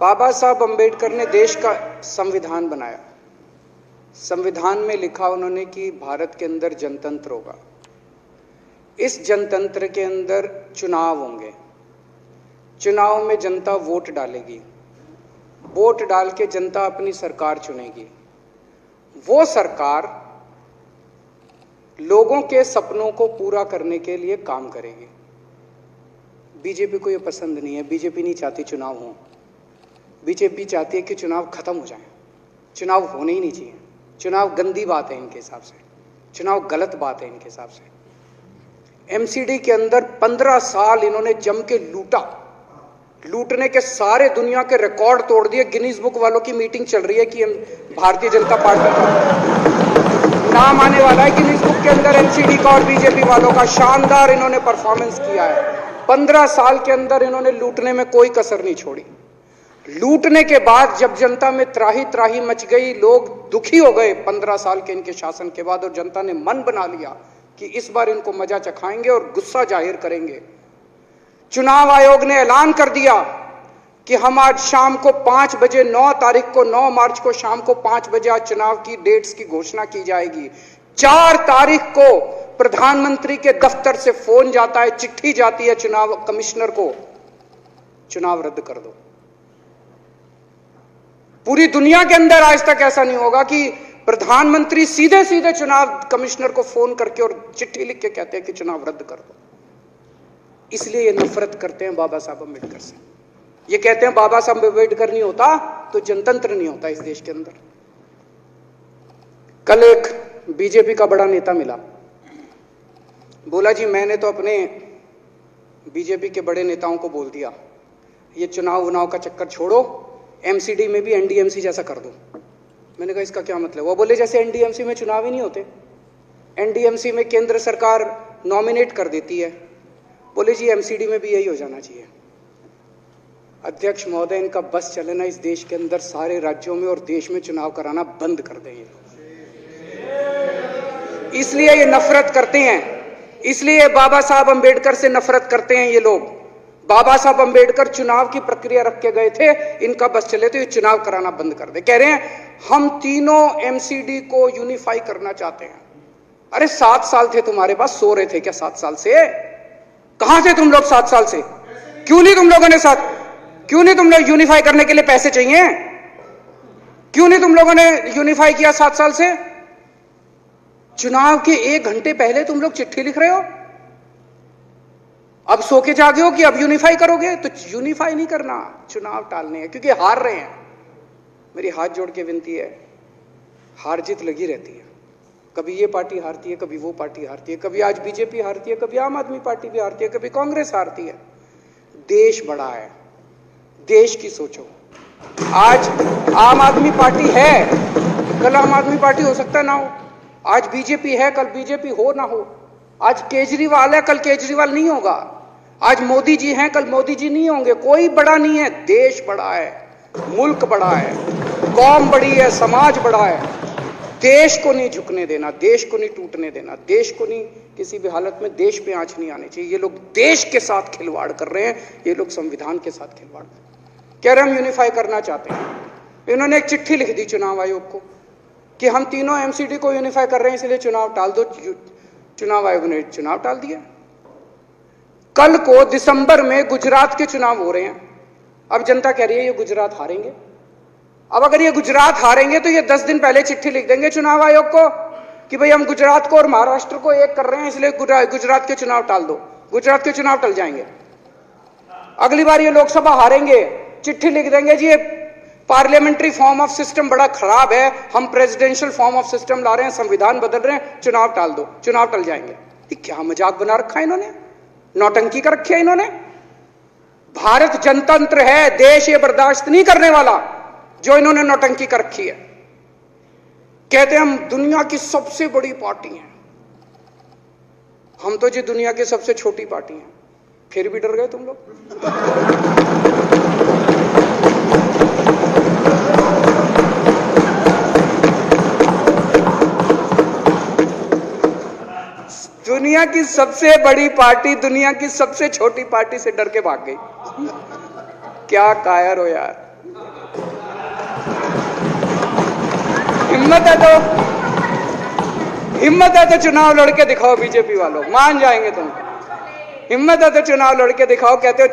बाबा साहब अंबेडकर ने देश का संविधान बनाया। संविधान में लिखा उन्होंने कि भारत के अंदर जनतंत्र होगा। इस जनतंत्र के अंदर चुनाव होंगे। चुनाव में जनता वोट डालेगी। वोट डाल के जनता अपनी सरकार चुनेगी। वो सरकार लोगों के सपनों को पूरा करने के लिए काम करेगी। बीजेपी को ये पसंद नहीं है। बीजेपी नहीं चाहती चुनाव हो। बीजेपी चाहती है कि चुनाव खत्म हो जाए। चुनाव होने ही नहीं चाहिए। चुनाव गंदी बात है इनके हिसाब से। चुनाव गलत बात है इनके हिसाब से। एमसीडी के अंदर 15 साल इन्होंने जम के लूटा। लूटने के सारे दुनिया के रिकॉर्ड तोड़ दिए। गिनीज बुक वालों की मीटिंग चल रही है कि भारतीय जनता पार्टी का नाम आने वाला है गिनीज बुक के अंदर एमसीडी का और बीजेपी वालों का। शानदार इन्होंने परफॉर्मेंस किया है। 15 साल के अंदर इन्होंने लूटने में कोई कसर नहीं छोड़ी। लूटने के बाद जब जनता में त्राही त्राही मच गई, लोग दुखी हो गए 15 साल के इनके शासन के बाद, और जनता ने मन बना लिया कि इस बार इनको मजा चखाएंगे और गुस्सा जाहिर करेंगे। चुनाव आयोग ने ऐलान कर दिया कि हम आज शाम को 5 बजे 9 तारीख को 9 मार्च को शाम को 5 बजे आज चुनाव की डेट्स की घोषणा की जाएगी। 4 तारीख को प्रधानमंत्री के दफ्तर से फोन जाता है, चिट्ठी जाती है चुनाव कमिश्नर को, चुनाव रद्द कर दो। पूरी दुनिया के अंदर आज तक ऐसा नहीं होगा कि प्रधानमंत्री सीधे सीधे चुनाव कमिश्नर को फोन करके और चिट्ठी लिख के कहते हैं कि चुनाव रद्द कर दो। इसलिए ये नफरत करते हैं बाबा साहब अम्बेडकर से। ये कहते हैं बाबा साहब अम्बेडकर नहीं होता तो जनतंत्र नहीं होता इस देश के अंदर। कल एक बीजेपी का बड़ा नेता मिला, बोला जी मैंने तो अपने बीजेपी के बड़े नेताओं को बोल दिया ये चुनाव उनाव का चक्कर छोड़ो, एमसीडी में भी एनडीएमसी जैसा कर दो। मैंने कहा इसका क्या मतलब? वो बोले जैसे एनडीएमसी में चुनाव ही नहीं होते, एनडीएमसी में केंद्र सरकार नॉमिनेट कर देती है। बोले जी एमसीडी में भी यही हो जाना चाहिए। अध्यक्ष महोदय, इनका बस चले ना इस देश के अंदर सारे राज्यों में और देश में चुनाव कराना बंद कर दें। इसलिए ये नफरत करते हैं। इसलिए बाबा साहब अंबेडकर से नफरत करते हैं ये लोग। बाबा साहब अंबेडकर चुनाव की प्रक्रिया रख के गए थे, इनका बस चले तो ये चुनाव कराना बंद कर दे। कह रहे हैं हम तीनों एमसीडी को यूनिफाई करना चाहते हैं। अरे 7 साल थे तुम्हारे पास, सो रहे थे क्या 7 साल से? कहां थे तुम लोग 7 साल से? क्यों नहीं तुम लोगों ने क्यों नहीं तुम लोग यूनिफाई करने के लिए पैसे चाहिए? क्यों नहीं तुम लोगों ने यूनिफाई किया 7 साल से? चुनाव के 1 घंटे पहले तुम लोग चिट्ठी लिख रहे हो। अब सो के जागे हो कि अब यूनिफाई करोगे? तो यूनिफाई नहीं करना, चुनाव टालने हैं, क्योंकि हार रहे हैं। मेरी हाथ जोड़ के विनती है, हार जीत लगी रहती है। कभी ये पार्टी हारती है, कभी वो पार्टी हारती है, कभी आज बीजेपी हारती है, कभी आम आदमी पार्टी भी हारती है, कभी कांग्रेस हारती है। देश बड़ा है, देश की सोचो। आज आम आदमी पार्टी है, कल आम आदमी पार्टी हो सकता ना हो। आज बीजेपी है, कल बीजेपी हो ना हो। आज केजरीवाल है, कल केजरीवाल नहीं होगा। आज मोदी जी हैं, कल मोदी जी नहीं होंगे। कोई बड़ा नहीं है, देश बड़ा है, मुल्क बड़ा है, कौम बड़ी है, समाज बड़ा है। देश को नहीं झुकने देना, देश को नहीं टूटने देना, देश को नहीं किसी भी हालत में देश पे आंच नहीं आनी चाहिए। ये लोग देश के साथ खिलवाड़ कर रहे हैं, ये लोग संविधान के साथ खिलवाड़ कह रहे हैं। हम यूनिफाई करना चाहते हैं। इन्होंने एक चिट्ठी लिख दी चुनाव आयोग को कि हम तीनों एमसीडी को यूनिफाई कर रहे हैं, इसलिए चुनाव टाल दो। चुनाव आयोग ने चुनाव टाल दिया। कल को दिसंबर में गुजरात के चुनाव हो रहे हैं। अब जनता कह रही है ये गुजरात हारेंगे। अब अगर ये गुजरात हारेंगे तो ये 10 दिन पहले चिट्ठी लिख देंगे चुनाव आयोग को कि भाई हम गुजरात को और महाराष्ट्र को एक कर रहे हैं, इसलिए गुजरात के चुनाव टाल दो। गुजरात के चुनाव टल जाएंगे। अगली बार ये लोकसभा हारेंगे, चिट्ठी लिख देंगे जी ये पार्लियामेंट्री फॉर्म ऑफ सिस्टम बड़ा खराब है, हम प्रेसिडेंशियल फॉर्म ऑफ सिस्टम ला रहे हैं, संविधान बदल रहे हैं, चुनाव टाल दो। चुनाव टल जाएंगे। ये क्या मजाक बना रखा है इन्होंने, नौटंकी कर रखी है इन्होंने। भारत जनतंत्र है, देश ये बर्दाश्त नहीं करने वाला जो इन्होंने नौटंकी कर रखी है। कहते हैं हम दुनिया की सबसे बड़ी पार्टी हैं। हम तो जी दुनिया की सबसे छोटी पार्टी हैं, फिर भी डर गए तुम लोग। दुनिया की सबसे बड़ी पार्टी दुनिया की सबसे छोटी पार्टी से डर के भाग गई। क्या कायर हो यार। हिम्मत है तो चुनाव लड़के दिखाओ बीजेपी वालों, मान जाएंगे तुम। हिम्मत है तो चुनाव लड़के दिखाओ। कहते हो